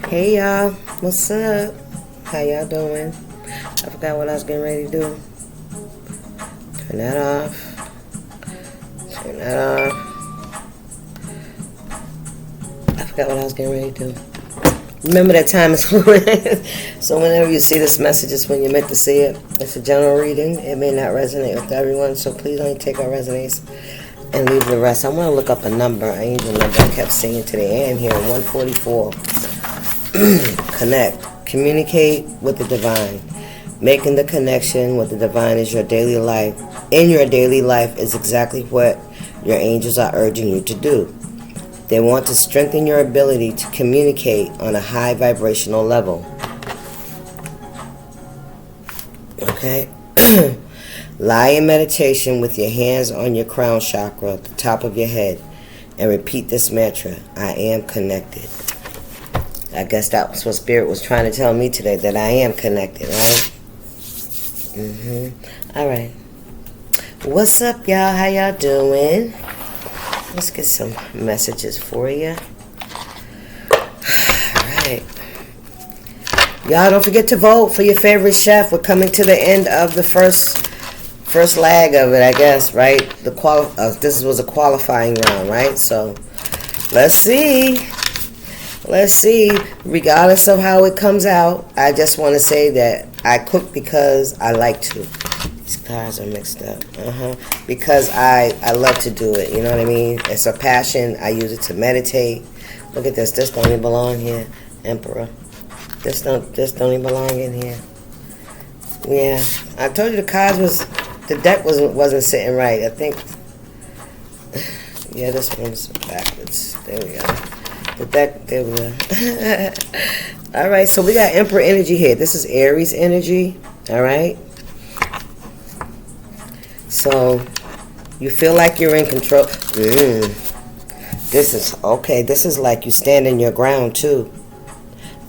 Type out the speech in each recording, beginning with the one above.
Hey y'all, what's up? How y'all doing? I forgot what I was getting ready to do. Turn that off. Turn that off. I forgot what I was getting ready to do. Remember that time is so whenever you see this message, it's when you're meant to see it. It's a general reading. It may not resonate with everyone, so please only take what resonates and leave the rest. I want to look up a number, an angel number I kept seeing today, and here, 144. Connect. Communicate with the divine. Making the connection with the divine is your daily life. In your daily life is exactly what your angels are urging you to do. They want to strengthen your ability to communicate on a high vibrational level. Okay? Lie in meditation with your hands on your crown chakra at the top of your head and repeat this mantra: I am connected. I guess that was what Spirit was trying to tell me today, that I am connected, right? All right. What's up, y'all? How y'all doing? Let's get some messages for you. All right. Y'all don't forget to vote for your favorite chef. We're coming to the end of the first leg of it, I guess, right? This was a qualifying round, right? So let's see. Let's see. Regardless of how it comes out, I just want to say that I cook because I like to. These cards are mixed up. Because I love to do it. You know what I mean? It's a passion. I use it to meditate. Look at this. This don't even belong here, Emperor. This don't even belong in here. Yeah, I told you the deck wasn't sitting right. I think. Yeah, this one's backwards. There we go. The deck, there we go. All right, so we got Emperor energy here. This is Aries energy. All right. So you feel like you're in control. This is okay. This is like you standing your ground too,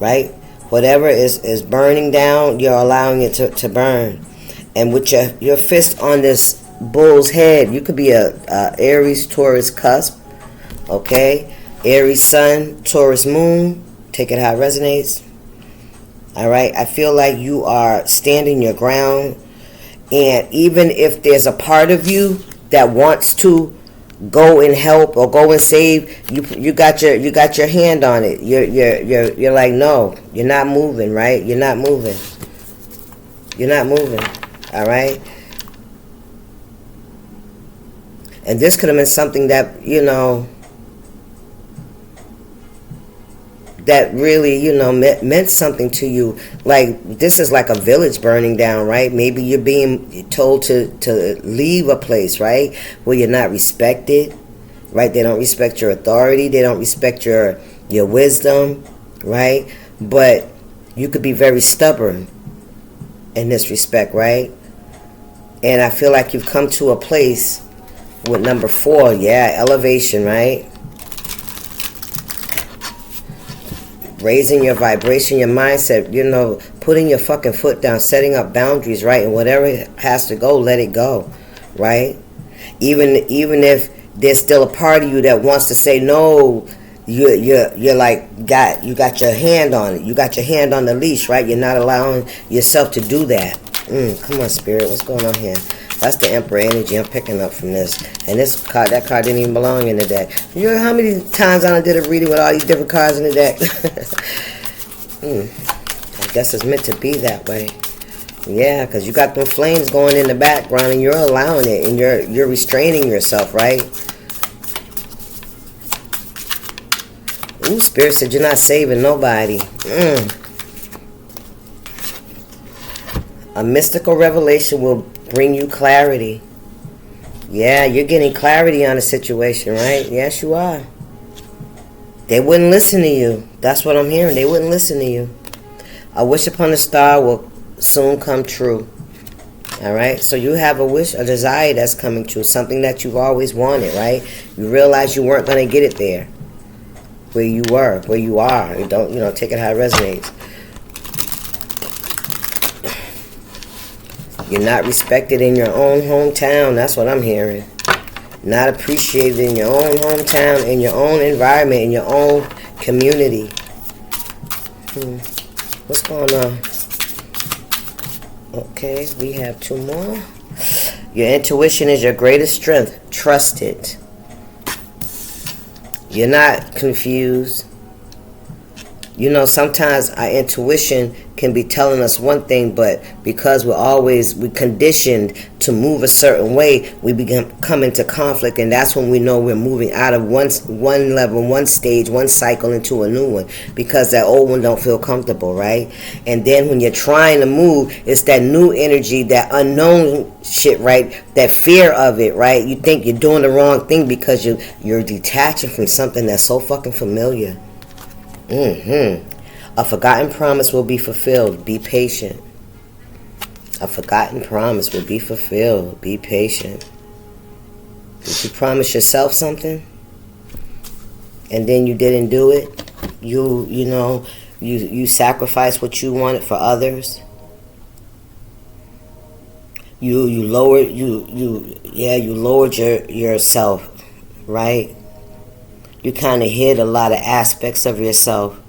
right? Whatever is burning down, you're allowing it to burn. And with your fist on this bull's head, you could be a Aries Taurus cusp, okay? Aries Sun, Taurus Moon. Take it how it resonates. All right. I feel like you are standing your ground, and even if there's a part of you that wants to go and help or go and save, you got your hand on it. You're like, no, you're not moving, right? You're not moving. You're not moving. All right. And this could have been something that, that really, meant something to you. Like, this is like a village burning down, right? Maybe you're being told to leave a place, right? Where you're not respected, right? They don't respect your authority. They don't respect your wisdom, right? But you could be very stubborn in this respect, right? And I feel like you've come to a place with number 4, elevation, right? Raising your vibration, your mindset, putting your fucking foot down, setting up boundaries, right? And whatever has to go, let it go, right? Even if there's still a part of you that wants to say no, you're like you got your hand on it. You got your hand on the leash, right? You're not allowing yourself to do that. Come on, Spirit, what's going on here? That's the Emperor energy I'm picking up from this. And that card didn't even belong in the deck. You know how many times I did a reading with all these different cards in the deck? I guess it's meant to be that way. Yeah, because you got them flames going in the background and you're allowing it and you're restraining yourself, right? Ooh, Spirit said you're not saving nobody. A mystical revelation will bring you clarity. Yeah, you're getting clarity on a situation, right? Yes, you are. They wouldn't listen to you. That's what I'm hearing. They wouldn't listen to you. A wish upon a star will soon come true. All right? So you have a wish, a desire that's coming true, something that you've always wanted, right? You realize you weren't going to get it there. Where you were, where you are. You don't, take it how it resonates. You're not respected in your own hometown. That's what I'm hearing. Not appreciated in your own hometown, in your own environment, in your own community. What's going on? Okay, we have 2 more. Your intuition is your greatest strength. Trust it. You're not confused. You know, sometimes our intuition can be telling us one thing, but because we're conditioned to move a certain way, we come into conflict, and that's when we know we're moving out of one level, one stage, one cycle into a new one, because that old one don't feel comfortable, right? And then when you're trying to move, it's that new energy, that unknown shit, right? That fear of it, right? You think you're doing the wrong thing because you're detaching from something that's so fucking familiar. A forgotten promise will be fulfilled. Be patient. A forgotten promise will be fulfilled. Be patient. Did you promise yourself something and then you didn't do it? You sacrificed what you wanted for others. You lowered yourself, right? You kind of hid a lot of aspects of yourself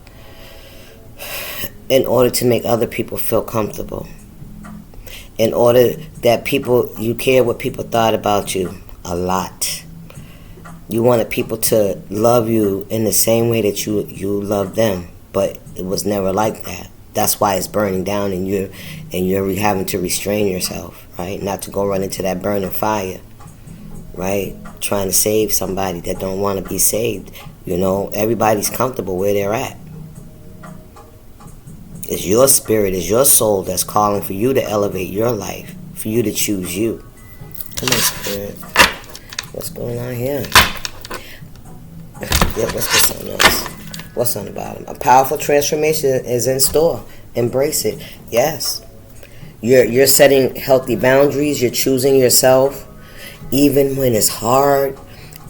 in order to make other people feel comfortable. In order that you care what people thought about you a lot. You wanted people to love you in the same way that you love them, but it was never like that. That's why it's burning down, and you're having to restrain yourself, right? Not to go run into that burning fire, right? Trying to save somebody that don't want to be saved. You know, everybody's comfortable where they're at. It's your spirit, it's your soul that's calling for you to elevate your life, for you to choose you. Come on, spirit. What's going on here? Yeah, let's get something else. What's on the bottom? A powerful transformation is in store. Embrace it. Yes. You're setting healthy boundaries. You're choosing yourself. Even when it's hard.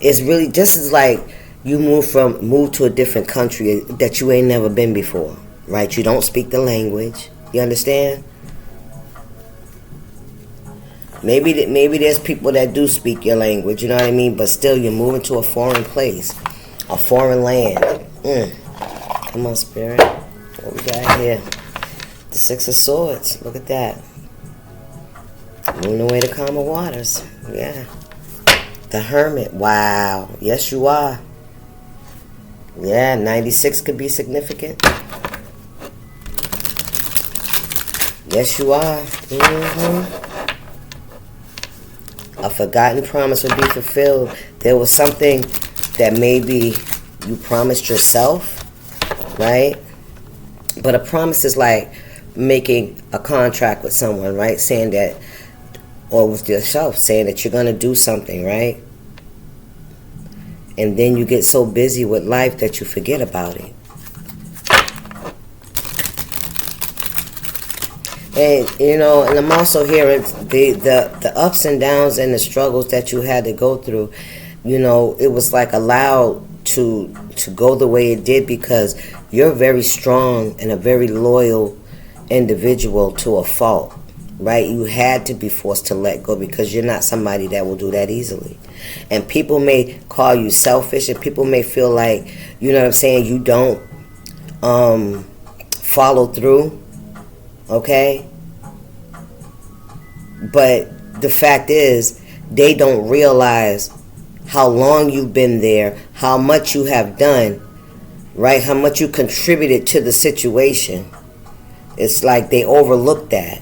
It's really just as like you move to a different country that you ain't never been before, right? You don't speak the language. You understand? Maybe there's people that do speak your language, you know what I mean? But still, you're moving to a foreign place, a foreign land. Come on, spirit. What we got here? The 6 of Swords. Look at that. Moving away to calmer waters. Yeah. The Hermit. Wow. Yes, you are. Yeah, 96 could be significant. Yes, you are. A forgotten promise will be fulfilled. There was something that maybe you promised yourself, right? But a promise is like making a contract with someone, right? Saying that, or with yourself, saying that you're going to do something, right? And then you get so busy with life that you forget about it. And, you know, and I'm also hearing the ups and downs and the struggles that you had to go through. You know, it was like allowed to go the way it did because you're very strong and a very loyal individual to a fault, right? You had to be forced to let go because you're not somebody that will do that easily. And people may call you selfish, and people may feel like, you know what I'm saying, you don't follow through, okay? But the fact is, they don't realize how long you've been there, how much you have done, right? How much you contributed to the situation. It's like they overlook that.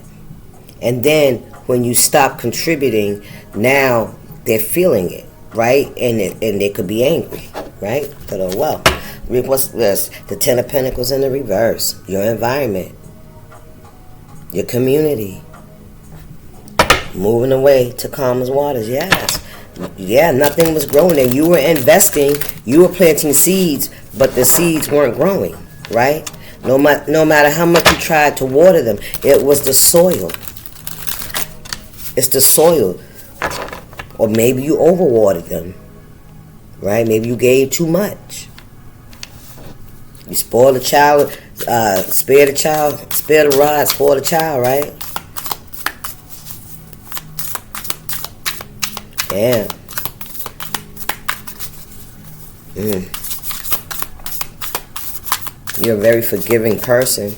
And then when you stop contributing, now they're feeling it, right? And they could be angry, right? But oh well. What's this? The 10 of Pentacles in the reverse. Your environment. Your community. Moving away to calmer waters, yes. Yeah, nothing was growing there. You were investing, you were planting seeds, but the seeds weren't growing, right? No matter how much you tried to water them, it was the soil. It's the soil. Or maybe you overwatered them, right? Maybe you gave too much. You spoiled the child, spare the rod, spoil the child, right? Damn. You're a very forgiving person.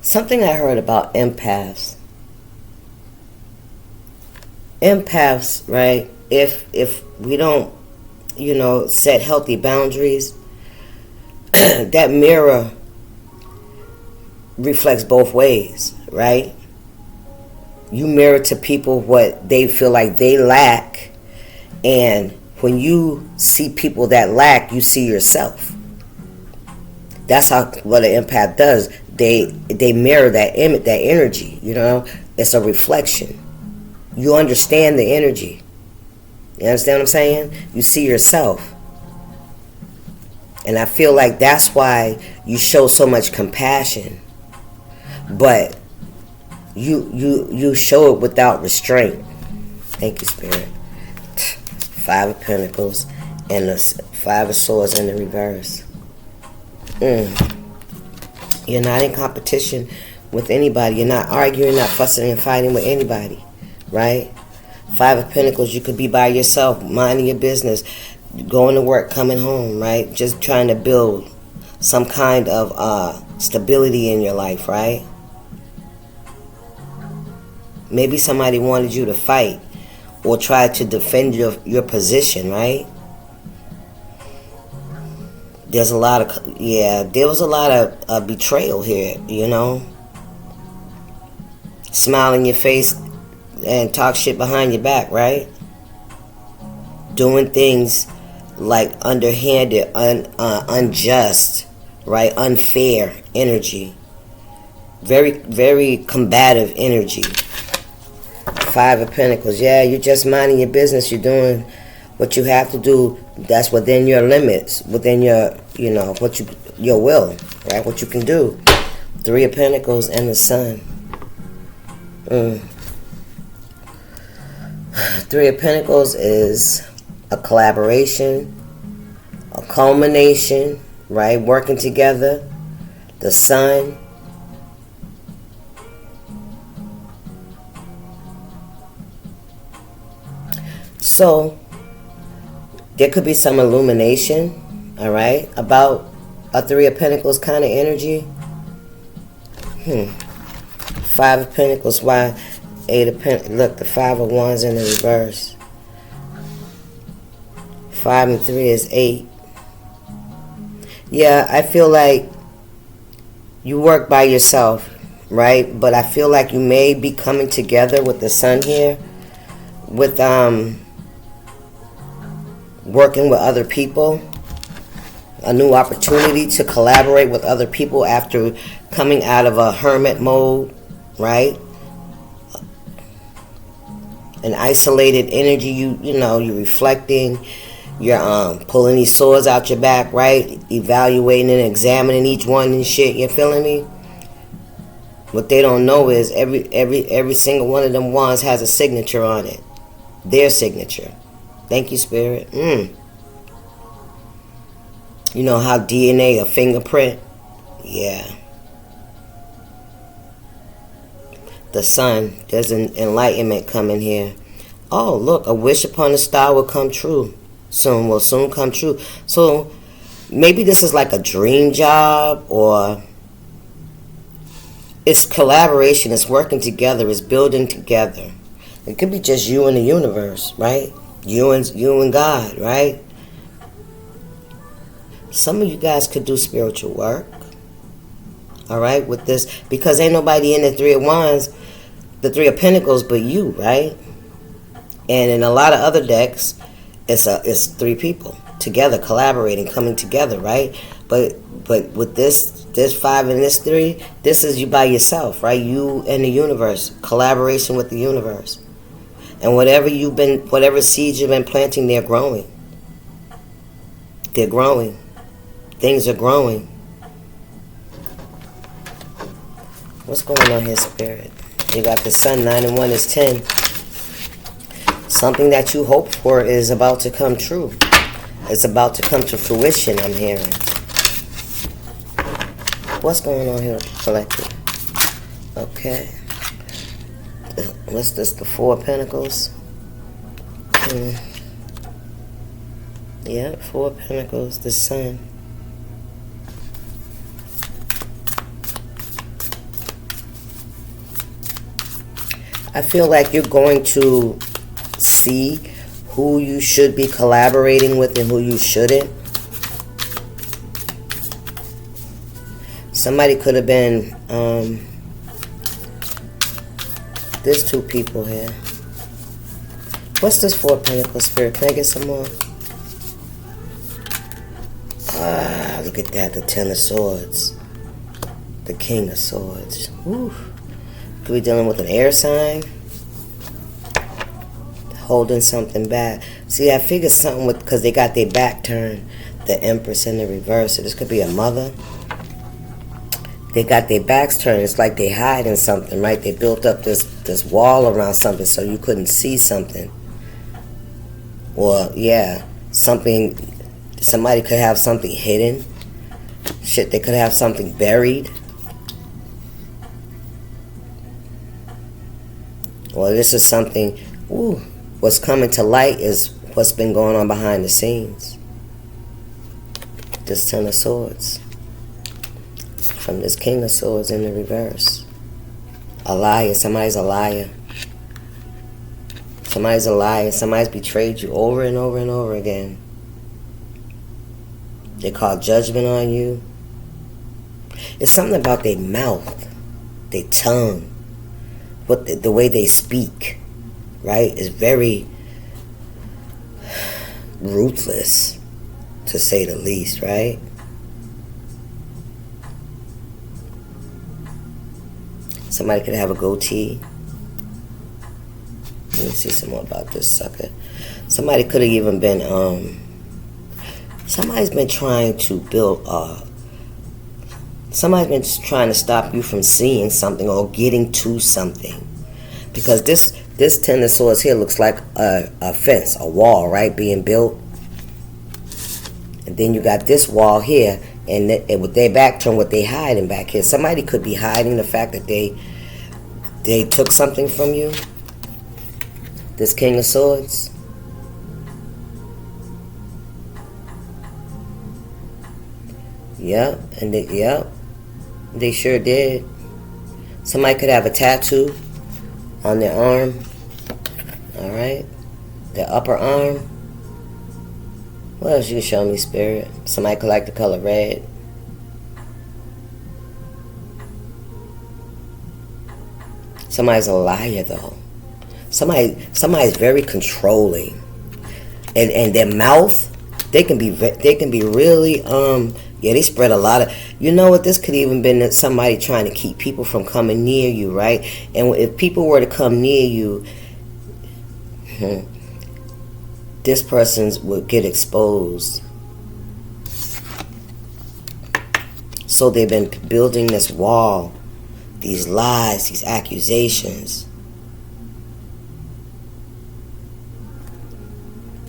Something I heard about empaths. Empaths, right? If we don't, set healthy boundaries, that mirror reflects both ways, right? You mirror to people what they feel like they lack, and when you see people that lack, you see yourself. That's what an empath does. They mirror that energy. It's a reflection. You understand the energy. You understand what I'm saying? You see yourself. And I feel like that's why you show so much compassion. But you show it without restraint. Thank you, Spirit. 5 of Pentacles and the 5 of Swords in the reverse. You're not in competition with anybody. You're not arguing, not fussing and fighting with anybody. Right? 5 of Pentacles, you could be by yourself, minding your business, going to work, coming home, right? Just trying to build some kind of stability in your life, right? Maybe somebody wanted you to fight or try to defend your position, right? There was a lot of betrayal here, Smile in your face and talk shit behind your back, right? Doing things like underhanded, unjust, right? Unfair energy. Very, very combative energy. 5 of Pentacles. Yeah, you're just minding your business. You're doing what you have to do. That's within your limits, within your, your will, right? What you can do. 3 of Pentacles and the Sun. 3 of Pentacles is a collaboration, a culmination, right? Working together. The Sun. So, there could be some illumination, all right, about a 3 of Pentacles kind of energy. 5 of Pentacles, why? 8 of Pentacles. Look, the 5 of Wands in the reverse. 5 and 3 is 8. Yeah, I feel like you work by yourself, right? But I feel like you may be coming together with the Sun here, with working with other people, a new opportunity to collaborate with other people after coming out of a hermit mode, right? An isolated energy, you're reflecting, you're pulling these swords out your back, right? Evaluating and examining each one and shit, you feeling me? What they don't know is every single one of them wands has a signature on it. Their signature. Thank you, Spirit. You know how DNA, a fingerprint? Yeah. The Sun, there's an enlightenment coming here. Oh, look, a wish upon a star will come true. Will soon come true. So maybe this is like a dream job, or it's collaboration, it's working together, it's building together. It could be just you and the universe, right? You and God, right? Some of you guys could do spiritual work, all right, with this, because ain't nobody in the 3 of Wands, the 3 of Pentacles, but you, right? And in a lot of other decks, it's 3 people together, collaborating, coming together, right? But with this 5 and this 3, this is you by yourself, right? You and the universe, collaboration with the universe. And whatever seeds you've been planting, they're growing. They're growing. Things are growing. What's going on here, Spirit? You got the Sun, 9 and 1 is 10. Something that you hoped for is about to come true. It's about to come to fruition, I'm hearing. What's going on here with the collective? Okay. What's this, the 4 of Pentacles? Yeah, 4 of Pentacles, the Sun. I feel like you're going to see who you should be collaborating with and who you shouldn't. Somebody could have been, there's two people here. What's this Four of Pentacles, Spirit? Can I get some more? Look at that, the Ten of Swords. The King of Swords. Woo. Could be dealing with an air sign. Holding something back. See, I figured something with, because they got their back turned. The Empress in the reverse. So this could be a mother. They got their backs turned. It's like they hiding something, right? They built up this wall around something so you couldn't see something. Or, yeah, something, somebody could have something hidden. Shit, they could have something buried. Or this is something, ooh, what's coming to light is what's been going on behind the scenes. This Ten of Swords. From this King of Swords in the reverse. A liar. Somebody's a liar. Somebody's a liar. Somebody's betrayed you over and over and over again. They call judgment on you. It's something about their mouth, their tongue, what the way they speak, right? Is very ruthless, to say the least, right? Somebody could have a goatee. Let me see some more about this sucker. Somebody could have even been, somebody's been trying to build, somebody's been trying to stop you from seeing something or getting to something. Because this Ten of Swords here looks like a fence, a wall, right, being built. And then you got this wall here, and with their back turned, what they hiding back here. Somebody could be hiding the fact that they took something from you. This King of Swords. Yep, and they sure did. Somebody could have a tattoo on their arm. All right, their upper arm. What else you can show me, Spirit? Somebody could like the color red. Somebody's a liar, though. Somebody's very controlling, and their mouth, they can be really yeah, they spread a lot of, you know what, this could even been somebody trying to keep people from coming near you, right? And if people were to come near you, this person would get exposed. So they've been building this wall, these lies, these accusations.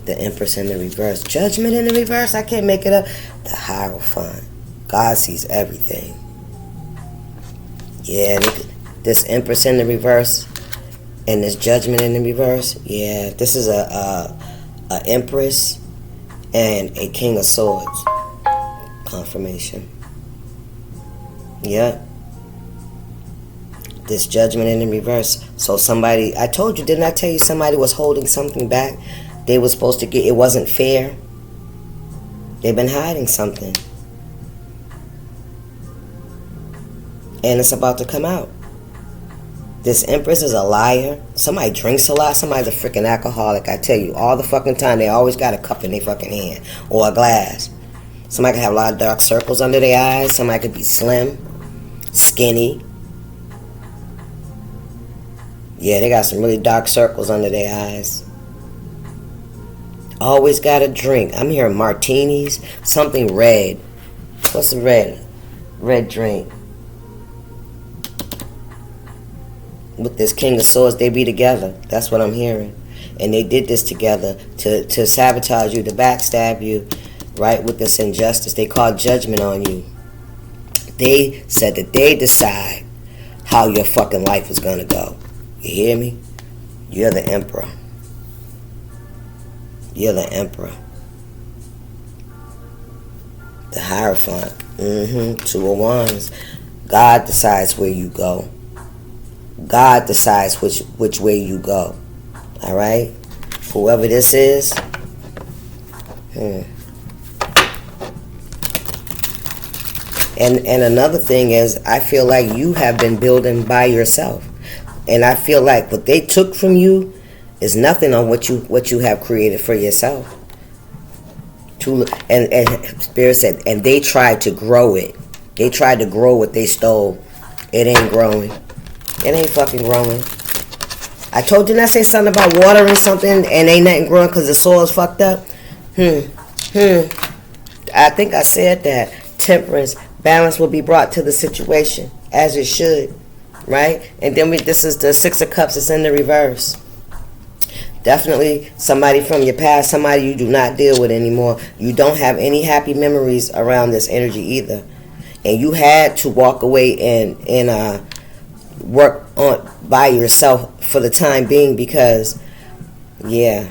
The Empress in the reverse. Judgment in the reverse. I can't make it up. The Hierophant. God sees everything. Yeah, this Empress in the reverse and this Judgment in the reverse. Yeah, this is a Empress and a King of Swords. Confirmation. Yep. This Judgment in the reverse. So somebody, I told you, didn't I tell you somebody was holding something back? They were supposed to get, it wasn't fair. They've been hiding something. And it's about to come out. This Empress is a liar. Somebody drinks a lot. Somebody's a freaking alcoholic. I tell you, all the fucking time, they always got a cup in their fucking hand. Or a glass. Somebody could have a lot of dark circles under their eyes. Somebody could be slim, skinny. Yeah, they got some really dark circles under their eyes. Always got a drink. I'm hearing martinis. Something red. What's the red? Red drink. With this King of Swords, they be together. That's what I'm hearing. And they did this together to sabotage you, to backstab you, right, with this injustice. They called judgment on you. They said that they decide how your fucking life is going to go. You hear me? You're the Emperor. You're the Emperor. The Hierophant. Two of Wands. God decides where you go. God decides which way you go. All right? Whoever this is. And another thing is, I feel like you have been building by yourself. And I feel like what they took from you is nothing on what you have created for yourself. And Spirit said, and they tried to grow it. They tried to grow what they stole. It ain't growing. It ain't fucking growing. I told you not say something about watering something and ain't nothing growing because the soil's fucked up. I think I said that. Temperance, balance will be brought to the situation as it should, right? And then this is the Six of Cups. It's in the reverse. Definitely somebody from your past, somebody you do not deal with anymore. You don't have any happy memories around this energy either, and you had to walk away and work on by yourself for the time being because, yeah,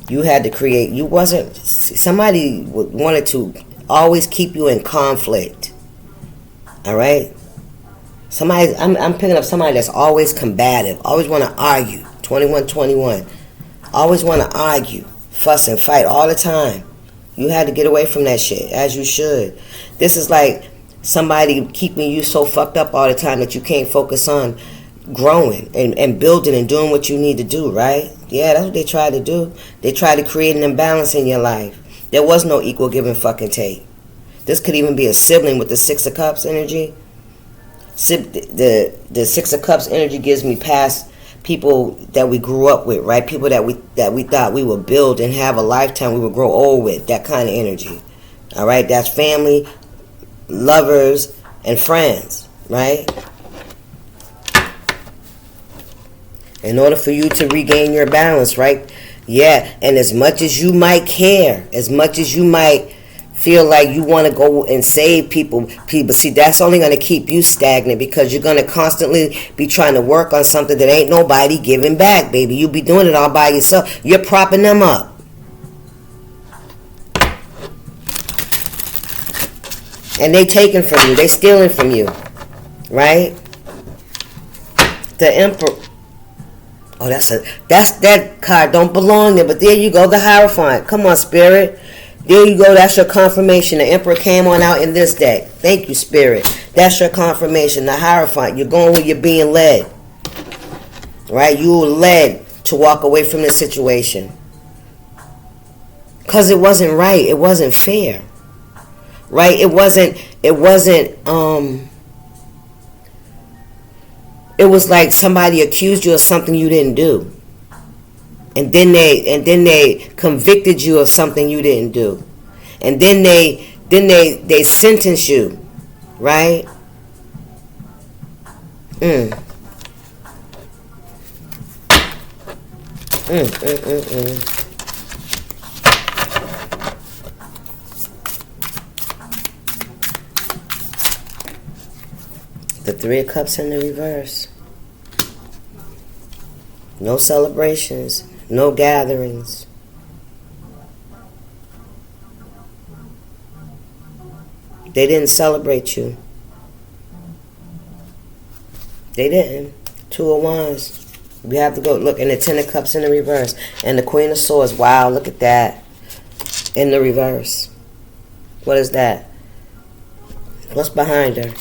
you had to create. You wasn't. Somebody wanted to always keep you in conflict. All right. Somebody, I'm picking up somebody that's always combative, always want to argue. 2121. Always want to argue, fuss and fight all the time. You had to get away from that shit, as you should. This is like somebody keeping you so fucked up all the time that you can't focus on growing and building and doing what you need to do, right? Yeah, that's what they tried to do. They tried to create an imbalance in your life. There was no equal give and fucking take. This could even be a sibling with the Six of Cups energy. The Six of Cups energy gives me past people that we grew up with, right? People that we thought we would build and have a lifetime we would grow old with. That kind of energy. All right? That's family, lovers, and friends, right? In order for you to regain your balance, right? Yeah, and as much as you might care, as much as you might feel like you want to go and save people, see, that's only going to keep you stagnant because you're going to constantly be trying to work on something that ain't nobody giving back, baby. You'll be doing it all by yourself. You're propping them up. And they taking from you. They stealing from you. Right? The Emperor. Oh, that card don't belong there, but there you go, the Hierophant. Come on, Spirit. There you go, that's your confirmation. The Emperor came on out in this deck. Thank you, Spirit. That's your confirmation, the Hierophant. You're going where you're being led. Right? You were led to walk away from this situation. Because it wasn't right. It wasn't fair. Right? It was like somebody accused you of something you didn't do. And then they convicted you of something you didn't do. And then they sentence you, right? The Three of Cups in the reverse. No celebrations. No gatherings. They didn't celebrate you. They didn't. Two of Wands. We have to go look. And the Ten of Cups in the reverse. And the Queen of Swords. Wow, look at that. In the reverse. What is that? What's behind her?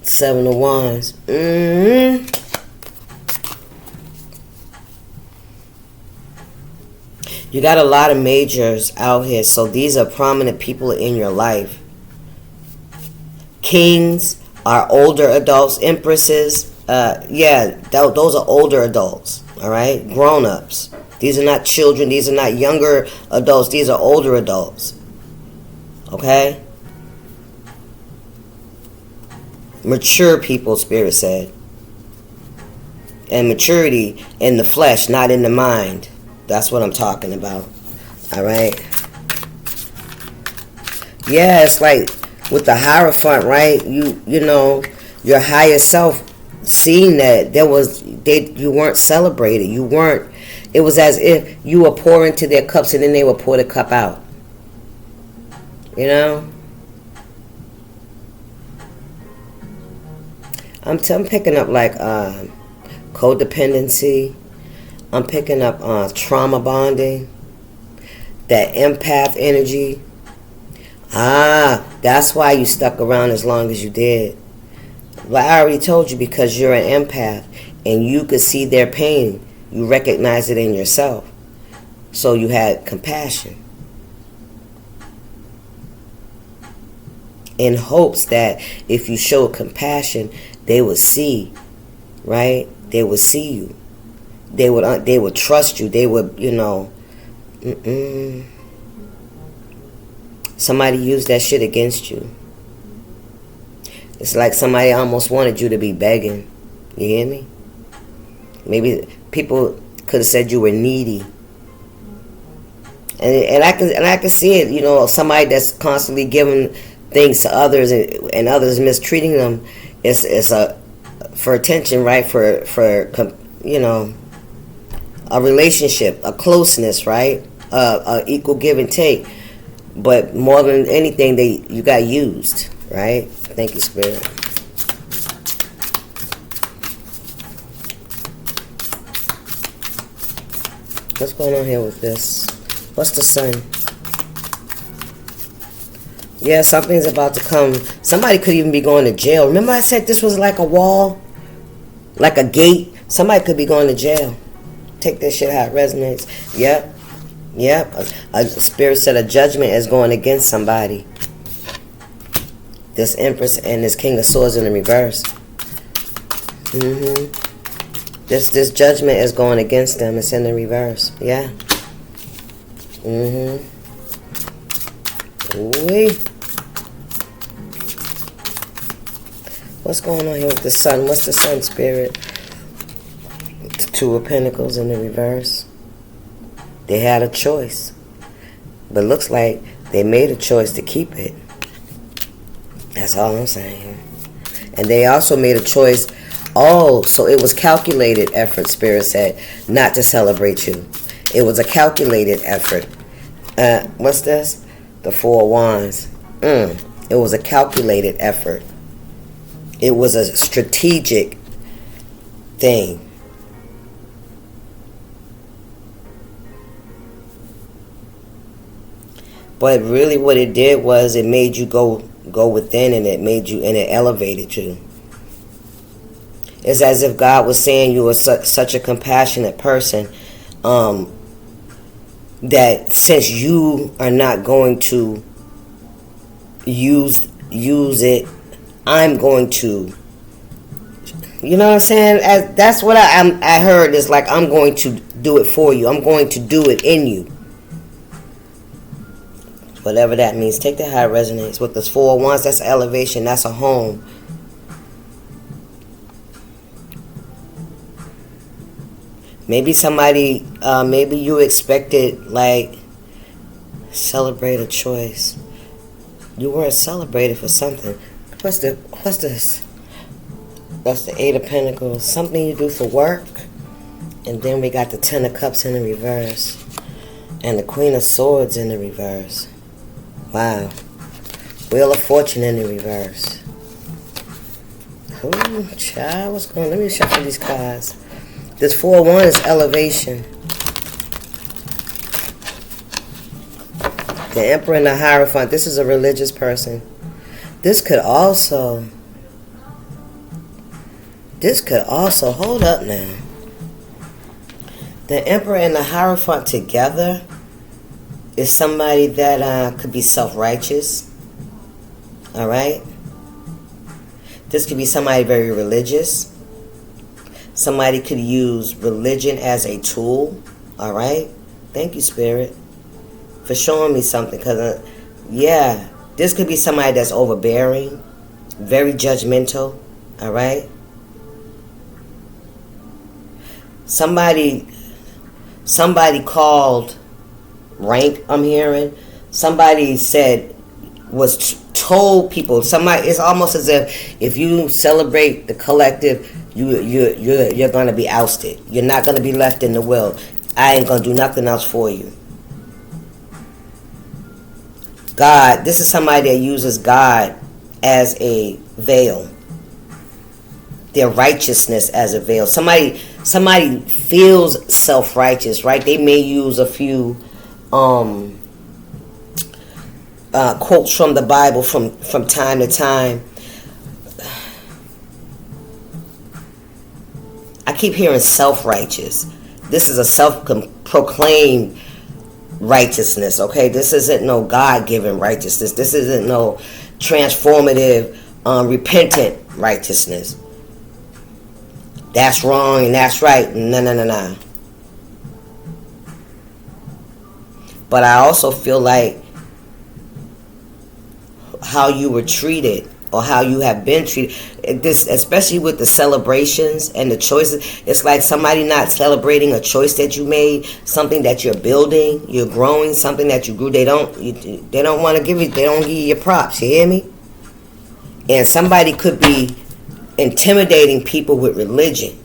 Seven of Wands. You got a lot of majors out here, so these are prominent people in your life. Kings are older adults. Empresses, those are older adults, all right? Grown-ups. These are not children. These are not younger adults. These are older adults, okay? Mature people, Spirit said. And maturity in the flesh, not in the mind. That's what I'm talking about. All right. Yeah, it's like with the Hierophant, right? You know, your higher self seeing that you weren't celebrated. You weren't. It was as if you were pouring into their cups and then they would pour the cup out. You know? I'm picking up like codependency. I'm picking up trauma bonding, that empath energy. That's why you stuck around as long as you did. Well, I already told you, because you're an empath and you could see their pain. You recognize it in yourself. So you had compassion. In hopes that if you showed compassion, they would see, right? They would see you. They would trust you. They would, Somebody used that shit against you. It's like somebody almost wanted you to be begging. You hear me? Maybe people could have said you were needy. And I can see it, somebody that's constantly giving things to others and others mistreating them. It's for attention, right? For a relationship, a closeness, right? A equal give and take. But more than anything, you got used, right? Thank you, Spirit. What's going on here with this? What's the sun? Yeah, something's about to come. Somebody could even be going to jail. Remember I said this was like a wall? Like a gate? Somebody could be going to jail. Take this shit how it resonates. Yep. A spirit said a judgment is going against somebody. This Empress and this King of Swords in the reverse. This judgment is going against them. It's in the reverse. Yeah. Ooh-wee. What's going on here with the sun? What's the sun, Spirit? The Two of Pentacles in the reverse. They had a choice, but looks like they made a choice to keep it. That's all I'm saying. And they also made a choice. Oh, so it was calculated effort, Spirit said, not to celebrate you. It was a calculated effort. What's this? The Four of Wands. It was a calculated effort. It was a strategic thing. But really what it did was it made you go within, and it elevated you. It's as if God was saying you were such a compassionate person, that since you are not going to use it, I'm going to. You know what I'm saying? That's what I heard. It's like, I'm going to do it for you. I'm going to do it in you. Whatever that means. Take that how it resonates. With this Four of Wands, that's elevation. That's a home. Maybe somebody, maybe you expected, like, celebrate a choice. You weren't celebrated for something. What's this? That's the Eight of Pentacles. Something you do for work. And then we got the Ten of Cups in the reverse. And the Queen of Swords in the reverse. Wow. Wheel of Fortune in the reverse. Ooh, child, what's going on? Let me shuffle these cards. This 4-1 is elevation. The Emperor and the Hierophant. This is a religious person. This could also, hold up now. The Emperor and the Hierophant together is somebody that could be self-righteous. Alright? This could be somebody very religious. Somebody could use religion as a tool. Alright? Thank you, Spirit, for showing me something. Because, yeah, this could be somebody that's overbearing, very judgmental. Alright? Somebody called rank, I'm hearing. Somebody said, told people. Somebody, it's almost as if you celebrate the collective, you're gonna be ousted. You're not gonna be left in the will. I ain't gonna do nothing else for you. God, this is somebody that uses God as a veil. their righteousness as a veil. Somebody feels self-righteous, right? They may use a few quotes from the Bible from time to time. I keep hearing self-righteous. This is a self-proclaimed righteousness, okay? This isn't no God-given righteousness. This isn't no transformative, repentant righteousness. That's wrong and that's right. No. But I also feel like how you were treated or how you have been treated, this, especially with the celebrations and the choices, it's like somebody not celebrating a choice that you made, something that you're building, you're growing, something that you grew. They don't want to give you, they don't give you your props. You hear me? And somebody could be intimidating people with religion.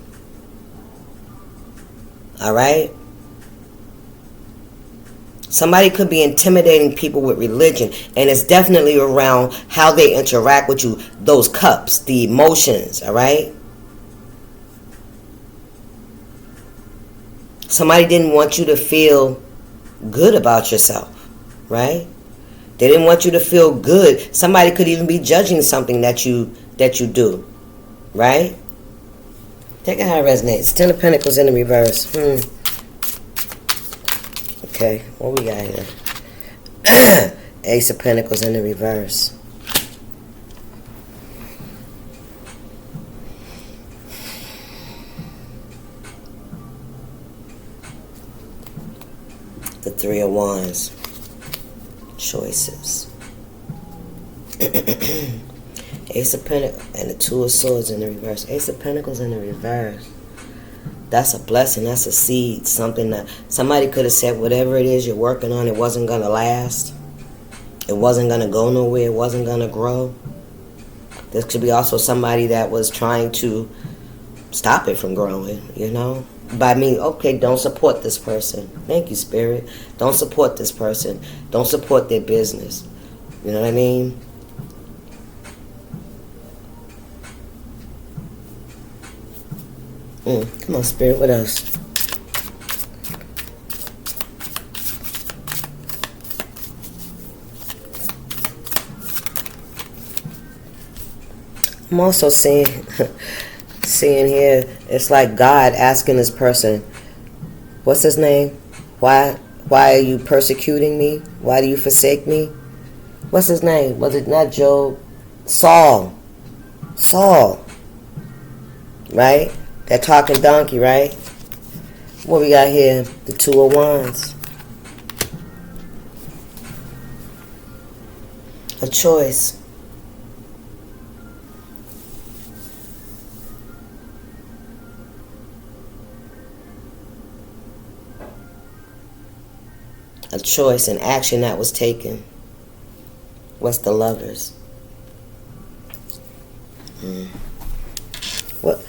All right? Somebody could be intimidating people with religion, and it's definitely around how they interact with you, those cups, the emotions, all right? Somebody didn't want you to feel good about yourself, right? They didn't want you to feel good. Somebody could even be judging something that you do, right? Take it how it resonates. 10 of Pentacles in the reverse. Okay, what we got here? Ace of Pentacles in the reverse. The Three of Wands. Choices. Ace of Pentacles and the Two of Swords in the reverse. Ace of Pentacles in the reverse. That's a blessing. That's a seed. Something that somebody could have said, whatever it is you're working on, it wasn't going to last. It wasn't going to go nowhere. It wasn't going to grow. This could be also somebody that was trying to stop it from growing, you know. By me, okay, don't support this person. Thank you, Spirit. Don't support this person. Don't support their business. You know what I mean? Come on, Spirit. What else? I'm also seeing here, it's like God asking this person, what's his name? Why are you persecuting me? Why do you forsake me? What's his name? Was it not Job? Saul. Right? That talking donkey, right? What we got here? The Two of Wands. A choice. A choice, an action that was taken. What's the Lovers? What?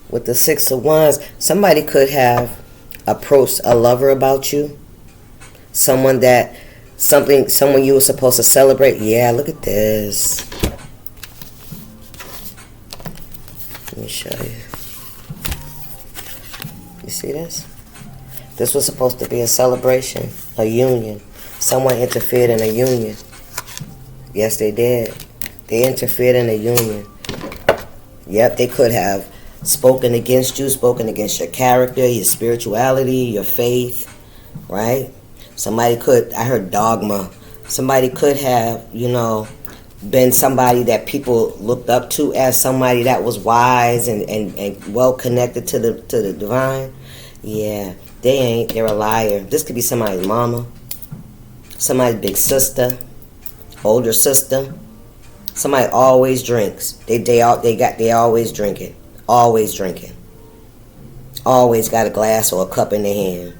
With the Six of Wands, somebody could have approached a lover about you. Someone you were supposed to celebrate. Yeah, look at this. Let me show you. You see this? This was supposed to be a celebration, a union. Someone interfered in a union. Yes, they did. They interfered in a union. Yep, they could have spoken against you, spoken against your character, your spirituality, your faith, right? Somebody could, I heard dogma. Somebody could have, been somebody that people looked up to as somebody that was wise and well connected to the divine. Yeah, they ain't. They're a liar. This could be somebody's mama, somebody's big sister, older sister. Somebody always drinks. They always drinking. Always drinking. Always got a glass or a cup in their hand.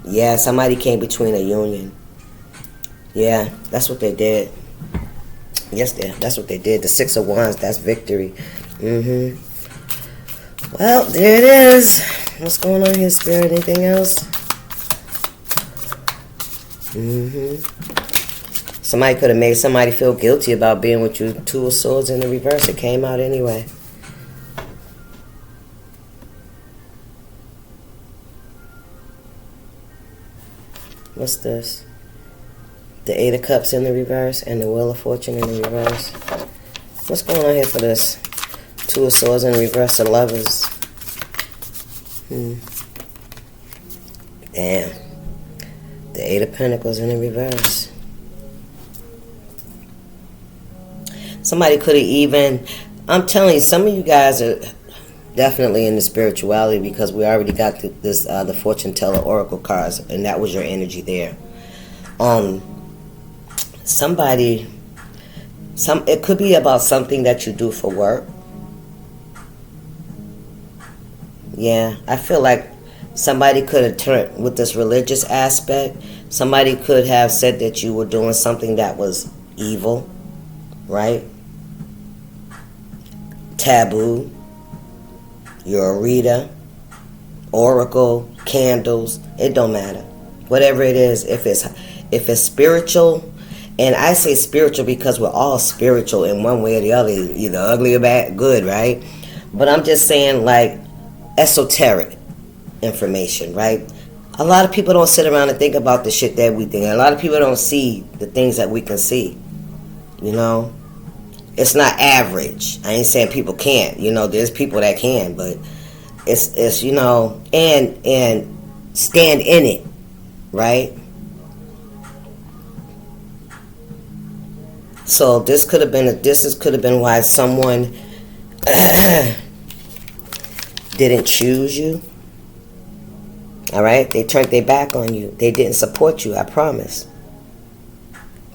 Yeah, somebody came between a union. Yeah, that's what they did. Yes, that's what they did. The Six of Wands, that's victory. Well, there it is. What's going on here, Spirit? Anything else? Somebody could have made somebody feel guilty about being with you. Two of Swords in the reverse. It came out anyway. What's this? The Eight of Cups in the reverse and the Wheel of Fortune in the reverse. What's going on here for this? Two of Swords in the reverse, the Lovers. Damn. The Eight of Pentacles in the reverse. Somebody could have even... I'm telling you, some of you guys are definitely in the spirituality, because we already got the Fortune Teller Oracle cards, and that was your energy there. It could be about something that you do for work. Yeah, I feel like somebody could have turned with this religious aspect. Somebody could have said that you were doing something that was evil, right? Taboo. You're a reader, oracle, candles, it don't matter. Whatever it is, if it's spiritual, and I say spiritual because we're all spiritual in one way or the other, either ugly or bad, good, right? But I'm just saying, like, esoteric information, right? A lot of people don't sit around and think about the shit that we think. A lot of people don't see the things that we can see, you know? It's not average. I ain't saying people can't. You know, there's people that can, but it's you know, and stand in it, right? So this could have been why someone didn't choose you. All right, they turned their back on you. They didn't support you. I promise.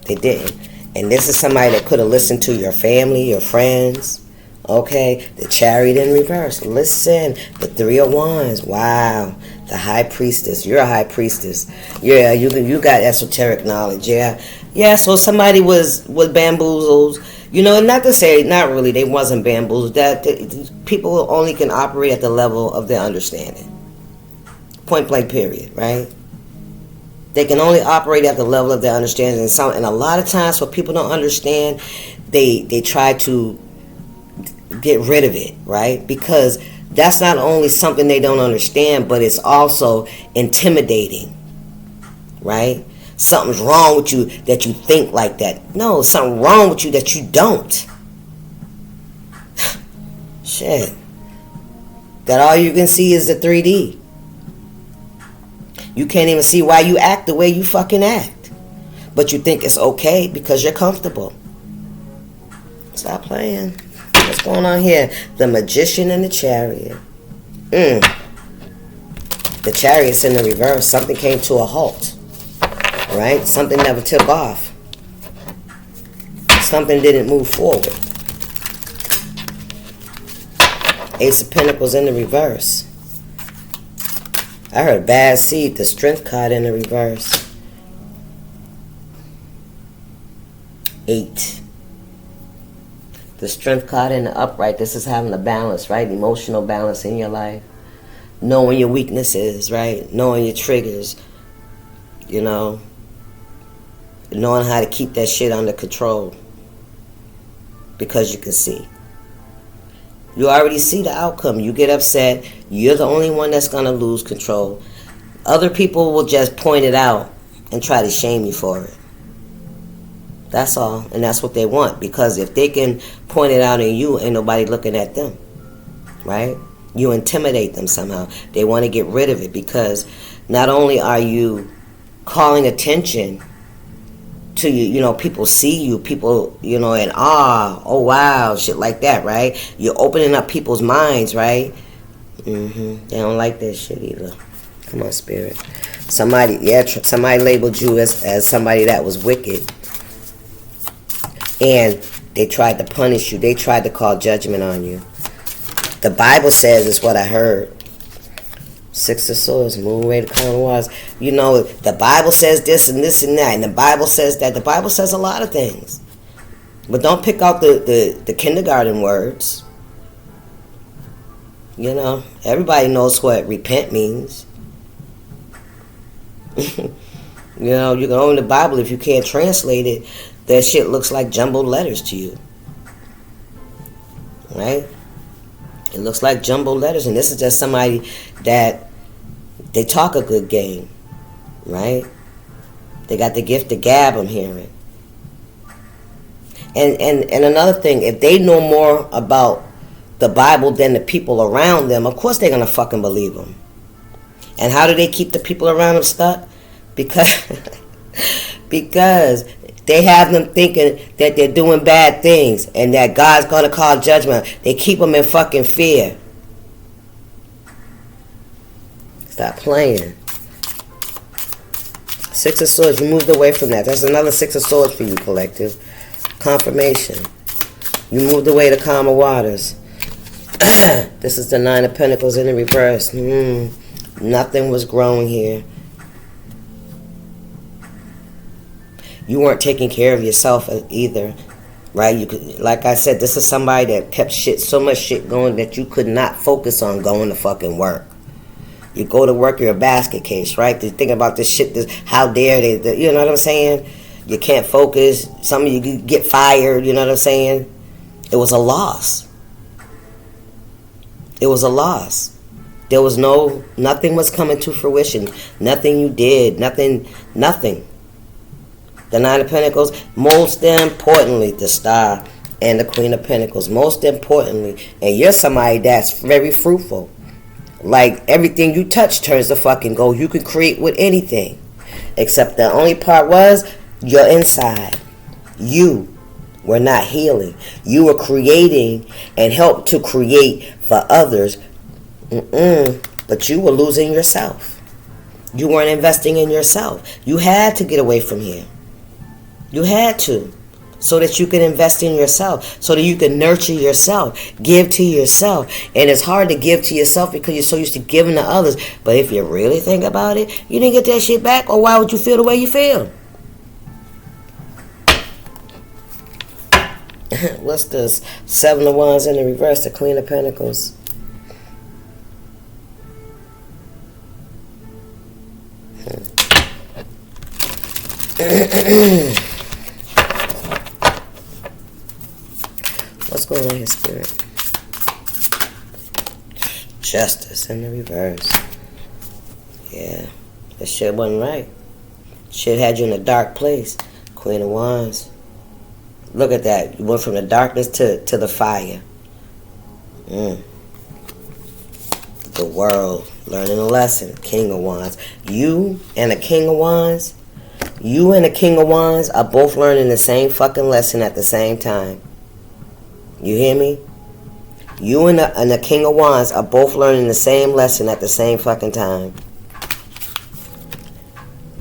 They didn't. And this is somebody that could have listened to your family, your friends. Okay, the Chariot in reverse. Listen, the Three of Wands. Wow, the High Priestess. You're a High Priestess. Yeah, you got esoteric knowledge. Yeah. So somebody was bamboozled. You know, not to say, not really. They wasn't bamboozled. That people only can operate at the level of their understanding. Point blank. Period. Right. They can only operate at the level of their understanding. And a lot of times what people don't understand, they try to get rid of it, right? Because that's not only something they don't understand, but it's also intimidating, right? Something's wrong with you that you think like that. No, something wrong with you that you don't. Shit. That all you can see is the 3D. You can't even see why you act the way you fucking act. But you think it's okay because you're comfortable. Stop playing. What's going on here? The Magician and the Chariot. The Chariot's in the reverse. Something came to a halt. Right? Something never took off. Something didn't move forward. Ace of Pentacles in the reverse. I heard bad seed, the Strength card in the reverse. 8. The Strength card in the upright. This is having a balance, right? Emotional balance in your life. Knowing your weaknesses, right? Knowing your triggers. You know. Knowing how to keep that shit under control. Because you can see. You already see the outcome. You get upset. You're the only one that's going to lose control. Other people will just point it out and try to shame you for it. That's all. And that's what they want. Because if they can point it out in you, ain't nobody looking at them. Right? You intimidate them somehow. They want to get rid of it because not only are you calling attention to you, you know, people see you, people, you know, in awe, oh wow, shit like that, right? You're opening up people's minds, right? They don't like that shit either. Come on, Spirit. Somebody labeled you as somebody that was wicked. And they tried to punish you. They tried to call judgment on you. The Bible says, it's what I heard. 6 of Swords, Moon, Way to Crown of Wands. You know, the Bible says this and this and that, and the Bible says that. The Bible says a lot of things. But don't pick out the kindergarten words. You know, everybody knows what repent means. You know, you can own the Bible. If you can't translate it, that shit looks like jumbled letters to you. Right? It looks like jumbled letters. And this is just somebody that they talk a good game. Right? They got the gift of gab, I'm hearing. And another thing, if they know more about the Bible than the people around them, of course they're going to fucking believe them. And how do they keep the people around them stuck? Because they have them thinking that they're doing bad things and that God's going to call judgment. They keep them in fucking fear. Stop playing. Six of Swords, you moved away from that. That's another Six of Swords for you, collective. Confirmation. You moved away to calmer waters. This is the Nine of Pentacles in the reverse. Nothing was growing here. You weren't taking care of yourself either, right? You could, like I said, this is somebody that kept so much shit going that you could not focus on going to fucking work. You go to work, you're a basket case, right? You think about this shit, how dare they, you know what I'm saying? You can't focus. Some of you get fired, you know what I'm saying? It was a loss. It was a loss. There was nothing was coming to fruition. Nothing you did, nothing. The Nine of Pentacles, most importantly, the Star and the Queen of Pentacles, most importantly. And you're somebody that's very fruitful. Like, everything you touch turns to fucking gold. You can create with anything. Except the only part was, your inside. You were not healing. You were creating and helped to create for others. But you were losing yourself. You weren't investing in yourself. You had to get away from here. You had to. So that you can invest in yourself. So that you can nurture yourself. Give to yourself. And it's hard to give to yourself because you're so used to giving to others. But if you really think about it, you didn't get that shit back. Or why would you feel the way you feel? What's this? Seven of Wands in the reverse. The Queen of Pentacles. What's going on here, Spirit? Justice in the reverse. Yeah. This shit wasn't right. Shit had you in a dark place. Queen of Wands. Look at that. You went from the darkness to the fire. The world. Learning a lesson. King of Wands. You and the King of Wands. You and the King of Wands are both learning the same fucking lesson at the same time. You hear me? You and the King of Wands are both learning the same lesson at the same fucking time.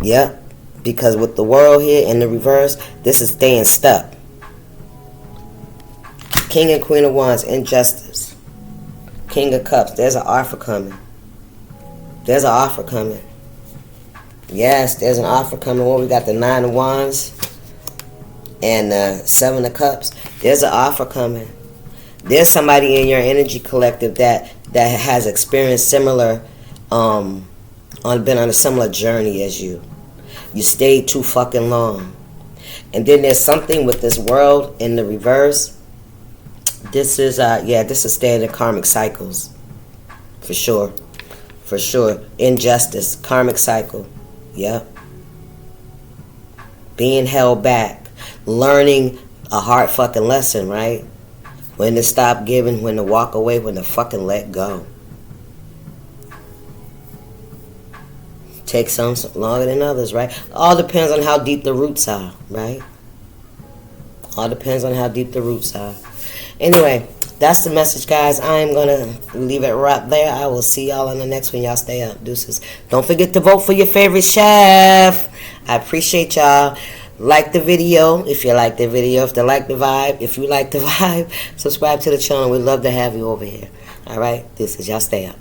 Yep. Because with the world here in the reverse, this is staying stuck. King and Queen of Wands, injustice. King of Cups, there's an offer coming. There's an offer coming. Yes, there's an offer coming. Well, we got the Nine of Wands and Seven of Cups. There's an offer coming. There's somebody in your energy collective that has experienced similar, been on a similar journey as you. You stayed too fucking long. And then there's something with this world in the reverse. This is, this is standard karmic cycles. For sure. For sure. Injustice. Karmic cycle. Yep. Being held back. Learning a hard fucking lesson, right? When to stop giving, when to walk away, when to fucking let go. Take some longer than others, right? All depends on how deep the roots are, right? All depends on how deep the roots are. Anyway, that's the message, guys. I'm going to leave it right there. I will see y'all on the next one. Y'all stay up. Deuces. Don't forget to vote for your favorite chef. I appreciate y'all. Like the video if you like the video. If you like the vibe. If you like the vibe, subscribe to the channel. We'd love to have you over here. All right? Deuces. Y'all stay up.